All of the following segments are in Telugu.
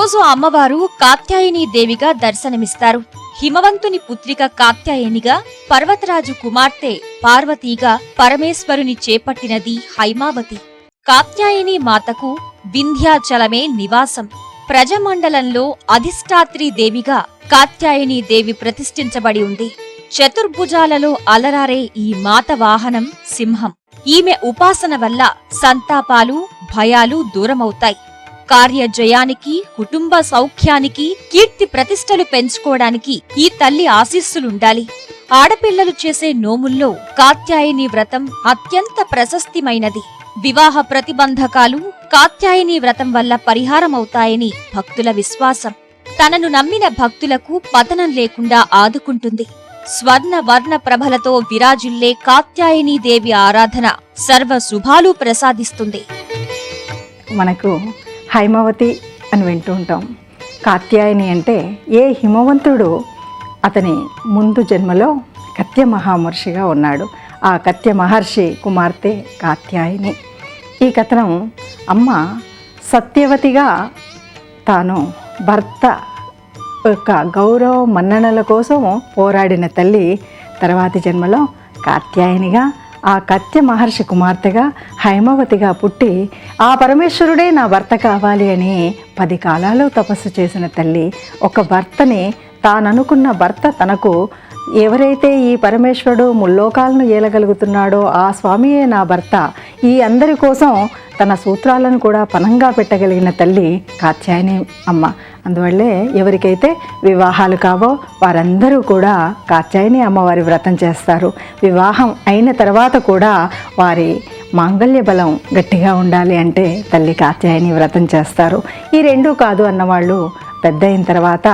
రోజు అమ్మవారు కాత్యాయని దేవిగా దర్శనమిస్తారు. హిమవంతుని పుత్రిక కాత్యాయనిగా, పర్వతరాజు కుమార్తె పార్వతీగా పరమేశ్వరుని చేపట్టినది హైమావతి. కాత్యాయని మాతకు వింధ్యాచలమే నివాసం. ప్రజమండలంలో అధిష్టాత్రి దేవిగా కాత్యాయని దేవి ప్రతిష్ఠించబడి ఉంది. చతుర్భుజాలలో అలరారే ఈ మాత వాహనం సింహం. ఈమె ఉపాసన వల్ల సంతాపాలు, భయాలు దూరమవుతాయి. కార్యజయానికి, కుటుంబ సౌఖ్యానికి, కీర్తి ప్రతిష్టలు పెంచుకోవడానికి ఈ తల్లి ఆశీస్సులుండాలి. ఆడపిల్లలు చేసే నోముల్లో కాత్యాయని వ్రతం అత్యంత ప్రశస్తిమైనది. వివాహ ప్రతిబంధకాలు కాత్యాయని వ్రతం వల్ల పరిహారమవుతాయని భక్తుల విశ్వాసం. తనను నమ్మిన భక్తులకు పతనం లేకుండా ఆదుకుంటుంది. స్వర్ణ వర్ణ ప్రభలతో విరాజిల్లే కాత్యాయని దేవి ఆరాధన సర్వ శుభాలు ప్రసాదిస్తుంది. మనకు హైమవతి అని వింటూ ఉంటాం. కాత్యాయని అంటే ఏ హిమవంతుడు అతని ముందు జన్మలో కత్య మహామహర్షిగా ఉన్నాడు. ఆ కత్య మహర్షి కుమార్తె కాత్యాయని. ఈ కథనం అమ్మ సత్యవతిగా తాను భర్త యొక్క గౌరవ మన్ననల కోసం పోరాడిన తల్లి తర్వాతి జన్మలో కాత్యాయనిగా, ఆ కత్య మహర్షి కుమార్తెగా హైమవతిగా పుట్టి ఆ పరమేశ్వరుడే నా భర్త కావాలి అని 10 కాలాలు తపస్సు చేసిన తల్లి. ఒక భర్తని తాననుకున్న భర్త తనకు ఎవరైతే ఈ పరమేశ్వరుడు ముల్లోకాలను ఏలగలుగుతున్నాడో ఆ స్వామియే నా భర్త, ఈ అందరి కోసం తన సూత్రాలను కూడా పనంగా పెట్టగలిగిన తల్లి కాత్యాయని అమ్మ. అందువల్లే ఎవరికైతే వివాహాలు కావో వారందరూ కూడా కాత్యాయని అమ్మవారి వ్రతం చేస్తారు. వివాహం అయిన తర్వాత కూడా వారి మాంగళ్య బలం గట్టిగా ఉండాలి అంటే తల్లి కాత్యాయని వ్రతం చేస్తారు. ఈ రెండూ కాదు అన్నవాళ్ళు పెద్ద అయిన తర్వాత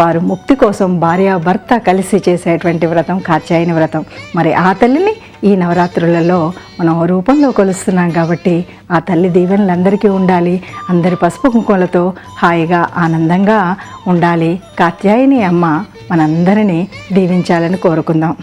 వారు ముక్తి కోసం భార్యాభర్త కలిసి చేసేటువంటి వ్రతం కాత్యాయని వ్రతం. మరి ఆ తల్లిని ఈ నవరాత్రులలో మనం రూపంలో కొలుస్తున్నాం కాబట్టి ఆ తల్లి దీవెనలు అందరికీ ఉండాలి. అందరి పసుపు కుంకుమలతో హాయిగా ఆనందంగా ఉండాలి. కాత్యాయని అమ్మ మనందరినీ దీవించాలని కోరుకుందాం.